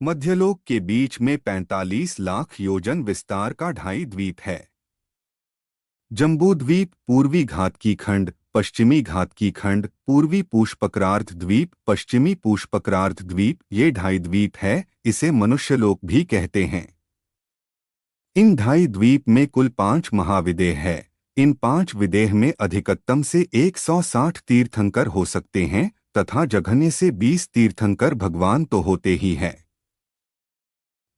मध्यलोक के बीच में 45 लाख योजन विस्तार का ढाई द्वीप है। जम्बूद्वीप, पूर्वी घातकी खंड, पश्चिमी घातकी खंड, पूर्वी पुष्पकरार्ध द्वीप, पश्चिमी पुष्पकरार्ध द्वीप, ये ढाई द्वीप है। इसे मनुष्यलोक भी कहते हैं। इन ढाई द्वीप में कुल 5 महाविदेह है। इन 5 विदेह में अधिकतम से 160 तीर्थंकर हो सकते हैं तथा जघन्य से 20 तीर्थंकर भगवान तो होते ही हैं।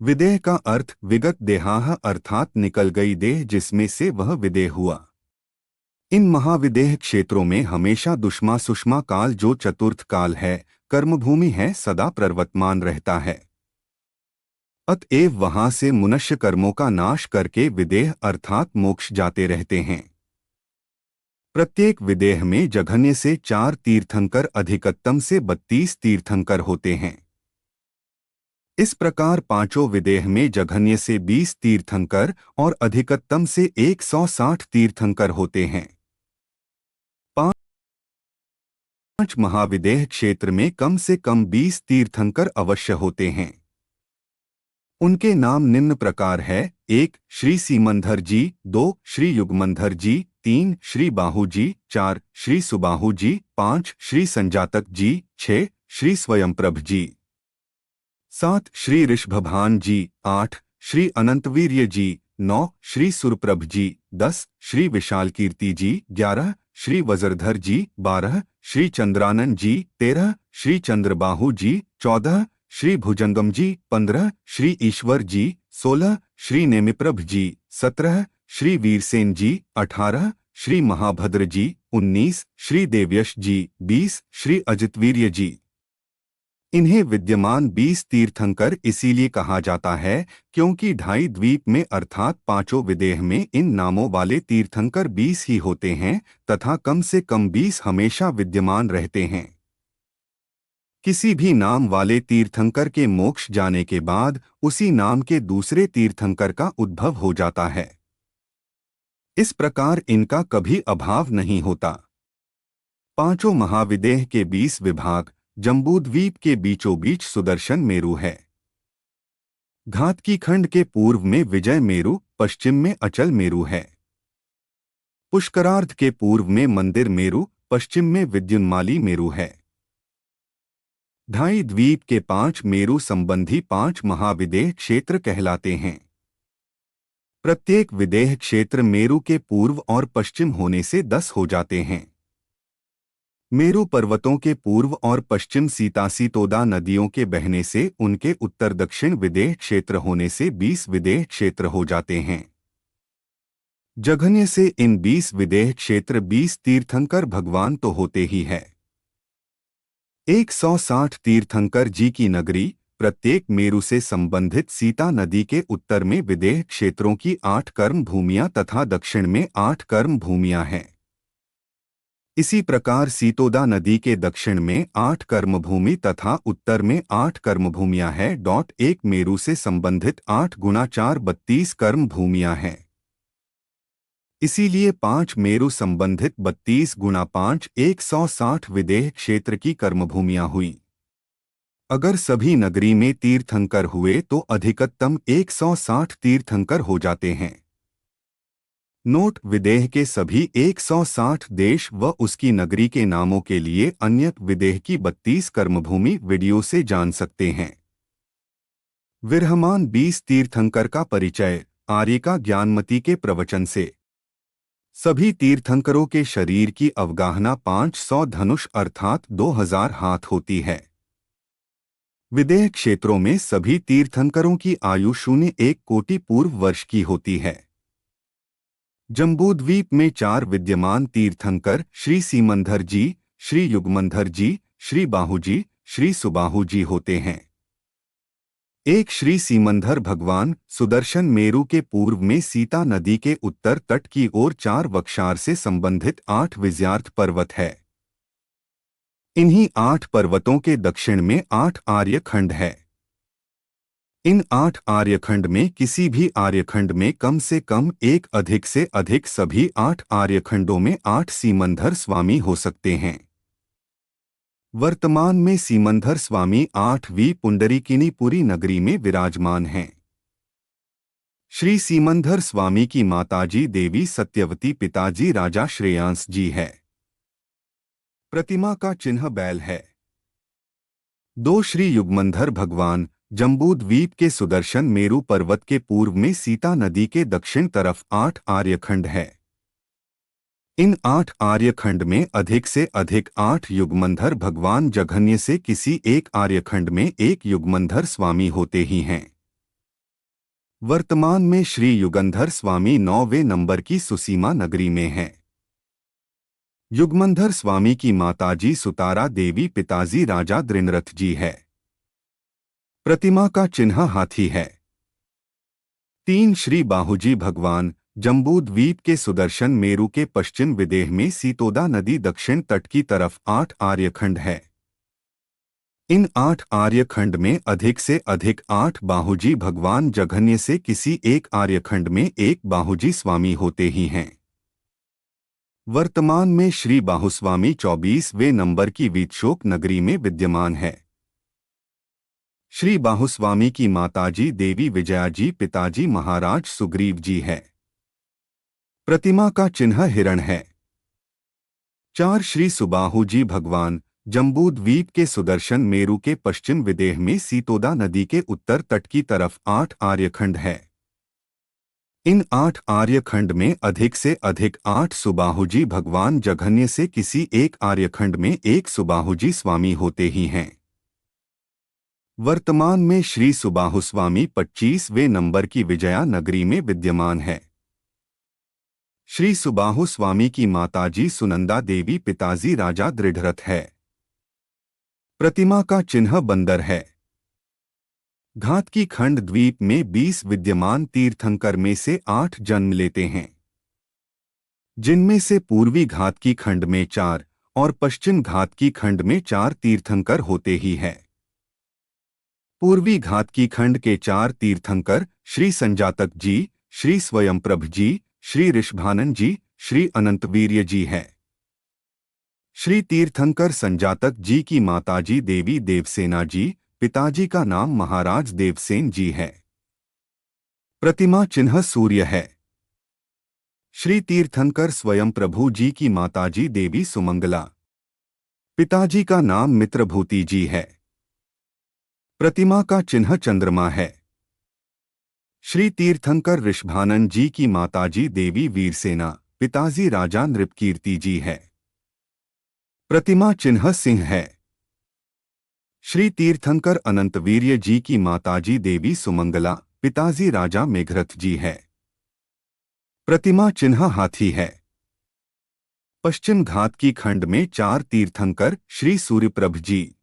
विदेह का अर्थ विगत देहाह अर्थात निकल गई देह जिसमें से वह विदेह हुआ। इन महाविदेह क्षेत्रों में हमेशा दुष्मा सुषमा काल जो चतुर्थ काल है, कर्मभूमि है, सदा प्रवर्तमान रहता है। अतएव वहां से मनुष्य कर्मों का नाश करके विदेह अर्थात मोक्ष जाते रहते हैं। प्रत्येक विदेह में जघन्य से 4 तीर्थंकर, अधिकतम से 32 तीर्थंकर होते हैं। इस प्रकार पांचों विदेह में जघन्य से 20 तीर्थंकर और अधिकतम से 160 तीर्थंकर होते हैं। 5 महाविदेह क्षेत्र में कम से कम 20 तीर्थंकर अवश्य होते हैं। उनके नाम निम्न प्रकार है: 1 श्री सीमंधर जी, 2 श्री युगमंधर जी, 3 श्री बाहु जी, 4 श्री सुबाहु जी, 5 श्री संजातक जी, 6 श्री स्वयंप्रभ जी, 7 श्री ऋषभभान जी, 8 श्री अनंतवीर्य जी, 9 श्री सुरप्रभ जी, 10 श्री विशालकीर्ति जी, 11 श्री वज्रधर जी, 12 श्री चंद्रानन जी, 13 श्री चंद्रबाहु जी, 14 श्री भुजंगम जी, 15 श्री ईश्वर जी, 16 श्री नेमिप्रभ जी, 17 श्री वीरसेन जी, 18 श्री महाभद्र जी, 19 श्री देवयश जी, 20 श्री अजितवीर्य जी। इन्हें विद्यमान 20 तीर्थंकर इसीलिए कहा जाता है क्योंकि ढाई द्वीप में अर्थात पांचों विदेह में इन नामों वाले तीर्थंकर 20 ही होते हैं तथा कम से कम 20 हमेशा विद्यमान रहते हैं। किसी भी नाम वाले तीर्थंकर के मोक्ष जाने के बाद उसी नाम के दूसरे तीर्थंकर का उद्भव हो जाता है। इस प्रकार इनका कभी अभाव नहीं होता। पांचों महाविदेह के 20 विभाग जम्बूद्वीप के बीचों बीच सुदर्शन मेरु है। घातकी खंड के पूर्व में विजय मेरु, पश्चिम में अचल मेरु है। पुष्करार्ध के पूर्व में मंदिर मेरु, पश्चिम में विद्युन्माली मेरु है। ढाई द्वीप के 5 मेरु संबंधी 5 महाविदेह क्षेत्र कहलाते हैं। प्रत्येक विदेह क्षेत्र मेरु के पूर्व और पश्चिम होने से 10 हो जाते हैं। मेरु पर्वतों के पूर्व और पश्चिम सीतासी तोदा नदियों के बहने से उनके उत्तर दक्षिण विदेह क्षेत्र होने से 20 विदेह क्षेत्र हो जाते हैं। जघन्य से इन 20 विदेह क्षेत्र 20 तीर्थंकर भगवान तो होते ही है। 160 तीर्थंकर जी की नगरी प्रत्येक मेरु से संबंधित सीता नदी के उत्तर में विदेह क्षेत्रों की 8 कर्म भूमियां तथा दक्षिण में 8 कर्म भूमियां हैं। इसी प्रकार सीतोदा नदी के दक्षिण में 8 कर्मभूमि तथा उत्तर में 8 कर्मभूमियां हैं। 1 मेरु से संबंधित 8 गुणा 4 32 कर्म भूमियां हैं। इसीलिए 5 मेरु संबंधित 32 गुणा 5 160 विदेह क्षेत्र की कर्मभूमियां हुई। अगर सभी नगरी में तीर्थंकर हुए तो अधिकतम 160 तीर्थंकर हो जाते हैं। नोट: विदेह के सभी 160 देश व उसकी नगरी के नामों के लिए अन्य विदेह की 32 कर्मभूमि वीडियो से जान सकते हैं। विरहमान 20 तीर्थंकर का परिचय आर्यिका ज्ञानमती के प्रवचन से। सभी तीर्थंकरों के शरीर की अवगाहना 500 धनुष अर्थात 2000 हाथ होती है। विदेह क्षेत्रों में सभी तीर्थंकरों की आयु 1 कोटि पूर्व वर्ष की होती है। जम्बूद्वीप में 4 विद्यमान तीर्थंकर श्री सीमंधर जी, श्री युगमंधर जी, श्री बाहु जी, श्री सुबाहु जी होते हैं। एक श्री सीमंधर भगवान सुदर्शन मेरु के पूर्व में सीता नदी के उत्तर तट की ओर 4 वक्षार से संबंधित 8 विजयार्थ पर्वत है। इन्हीं 8 पर्वतों के दक्षिण में 8 आर्यखंड है। इन 8 आर्यखंड में किसी भी आर्यखंड में कम से कम एक अधिक से अधिक सभी 8 आर्यखंडों में 8 सीमंधर स्वामी हो सकते हैं। वर्तमान में सीमंधर स्वामी 8वीं पुंडरीकिनीपुरी नगरी में विराजमान हैं। श्री सीमंधर स्वामी की माताजी देवी सत्यवती, पिताजी राजा श्रेयांस जी है। प्रतिमा का चिन्ह बैल है। दो श्री युगमंधर भगवान जम्बूद्वीप के सुदर्शन मेरु पर्वत के पूर्व में सीता नदी के दक्षिण तरफ 8 आर्यखंड है। इन 8 आर्यखंड में अधिक से अधिक 8 युगमंधर भगवान जघन्य से किसी एक आर्यखंड में एक युगमंधर स्वामी होते ही हैं। वर्तमान में श्री युगंधर स्वामी 9वें नंबर की सुसीमा नगरी में हैं। युगमंधर स्वामी की माताजी सुतारा देवी, पिताजी राजा दृणरथ जी है। प्रतिमा का चिन्ह हाथी है। 3 श्री बाहुजी भगवान जम्बूद्वीप के सुदर्शन मेरु के पश्चिम विदेह में सीतोदा नदी दक्षिण तट की तरफ 8 आर्यखंड है। इन 8 आर्यखंड में अधिक से अधिक 8 बाहुजी भगवान जघन्य से किसी एक आर्यखंड में एक बाहुजी स्वामी होते ही हैं। वर्तमान में श्री बाहुस्वामी 24वें नंबर की वीतशोक नगरी में विद्यमान है। श्री बाहुस्वामी की माताजी देवी विजया जी, पिताजी महाराज सुग्रीव जी है। प्रतिमा का चिन्ह हिरण है। 4 श्री सुबाहु जी भगवान जम्बूद्वीप के सुदर्शन मेरु के पश्चिम विदेह में सीतोदा नदी के उत्तर तट की तरफ 8 आर्यखंड है। इन 8 आर्यखंड में अधिक से अधिक 8 सुबाहुजी भगवान जघन्य से किसी एक आर्यखंड में एक सुबाहुजी स्वामी होते ही हैं। वर्तमान में श्री सुबाहु स्वामी 25वें नंबर की विजया नगरी में विद्यमान है। श्री सुबाहु स्वामी की माताजी सुनंदा देवी, पिताजी राजा दृढ़रथ है। प्रतिमा का चिन्ह बंदर है। घातकी खंड द्वीप में 20 विद्यमान तीर्थंकर में से 8 जन्म लेते हैं, जिनमें से पूर्वी घातकी खंड में 4 और पश्चिम घातकी खंड में 4 तीर्थंकर होते ही हैं। पूर्वी घातकी खंड के 4 तीर्थंकर श्री संजातक जी, श्री स्वयंप्रभ जी, श्री ऋषभानन जी, श्री अनंतवीर्य जी हैं। श्री तीर्थंकर संजातक जी की माताजी देवी देवसेना जी, पिताजी का नाम महाराज देवसेन जी है। प्रतिमा चिन्ह सूर्य है। श्री तीर्थंकर स्वयं प्रभु जी की माताजी देवी सुमंगला, पिताजी का नाम मित्रभूति जी है। प्रतिमा का चिन्ह चंद्रमा है। श्री तीर्थंकर ऋषभानन जी की माताजी देवी वीरसेना, पिताजी राजा नृपकीर्ति जी है। प्रतिमा चिन्ह सिंह है। श्री तीर्थंकर अनंतवीर्य जी की माताजी देवी सुमंगला, पिताजी राजा मेघरथ जी है। प्रतिमा चिन्ह हाथी है। पश्चिम घात की खंड में 4 तीर्थंकर श्री सूर्यप्रभ जी,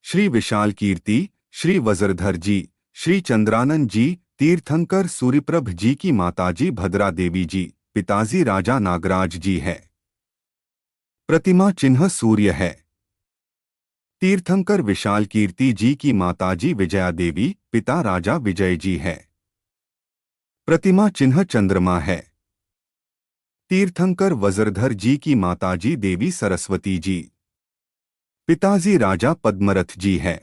श्री विशाल कीर्ति, श्री वज्रधर जी, श्री चंद्रानन जी, तीर्थंकर सूर्यप्रभ जी की माताजी भद्रा देवी जी, पिताजी राजा नागराज जी है। प्रतिमा चिन्ह सूर्य है। तीर्थंकर विशाल कीर्ति जी की माताजी विजया देवी, पिता राजा विजय जी है। प्रतिमा चिन्ह चंद्रमा है। तीर्थंकर वज्रधर जी की माताजी देवी सरस्वती जी, पिताजी राजा पद्मरथ जी है।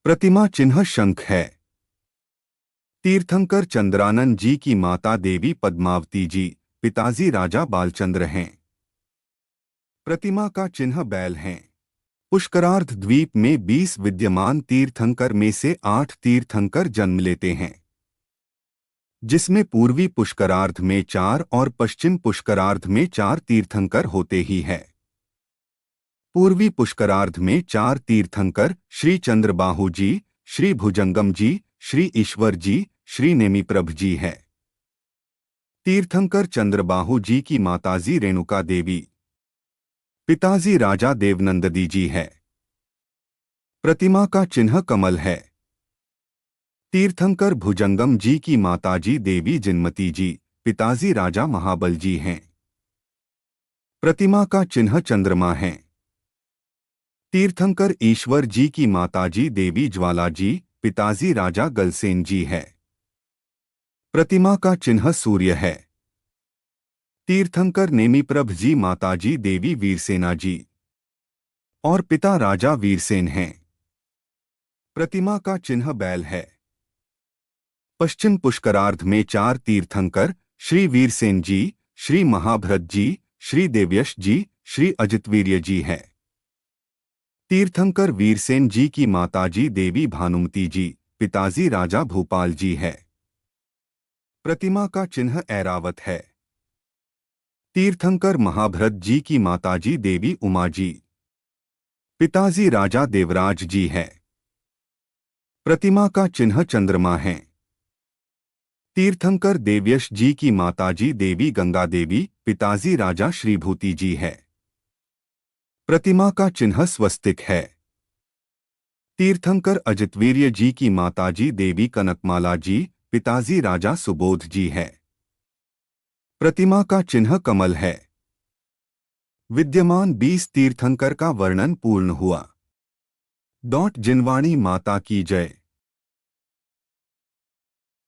प्रतिमा चिन्ह शंख है। तीर्थंकर चंद्रानन जी की माता देवी पद्मावती जी, पिताजी राजा बालचंद्र हैं। प्रतिमा का चिन्ह बैल हैं। पुष्करार्ध द्वीप में 20 विद्यमान तीर्थंकर में से 8 तीर्थंकर जन्म लेते हैं, जिसमें पूर्वी पुष्करार्ध में 4 और पश्चिम पुष्करार्ध में 4 तीर्थंकर होते ही हैं। पूर्वी पुष्करार्ध में 4 तीर्थंकर श्री चंद्रबाहु जी, श्री भुजंगम जी, श्री ईश्वर जी, श्री नेमिप्रभ जी है। तीर्थंकर चंद्रबाहु जी की माताजी रेणुका देवी, पिताजी राजा देवनंददी जी है। प्रतिमा का चिन्ह कमल है। तीर्थंकर भुजंगम जी की माताजी देवी जिनमती जी, पिताजी राजा महाबल जी हैं। प्रतिमा का चिन्ह चंद्रमा है। तीर्थंकर ईश्वर जी की माताजी देवी ज्वाला जी, पिताजी राजा गलसेन जी है। प्रतिमा का चिन्ह सूर्य है। तीर्थंकर नेमिप्रभ जी माताजी देवी वीरसेना जी, और पिता राजा वीरसेन हैं। प्रतिमा का चिन्ह बैल है। पश्चिम पुष्करार्ध में 4 तीर्थंकर श्री वीरसेन जी, श्री महाभरत जी, श्री देवयश जी, श्री अजितवीर्य जी हैं। तीर्थंकर वीरसेन जी की माताजी देवी भानुमती जी, पिताजी राजा भूपाल जी है। प्रतिमा का चिन्ह ऐरावत है। तीर्थंकर महाभरत जी की माताजी देवी उमा जी, पिताजी राजा देवराज जी है। प्रतिमा का चिन्ह चंद्रमा है। तीर्थंकर देवयश जी की माताजी देवी गंगा देवी, पिताजी राजा श्रीभूति जी है। प्रतिमा का चिन्ह स्वस्तिक है। तीर्थंकर अजितवीर्य जी की माताजी देवी कनकमाला जी, पिताजी राजा सुबोध जी है। प्रतिमा का चिन्ह कमल है। विद्यमान 20 तीर्थंकर का वर्णन पूर्ण हुआ। जिनवाणी माता की जय।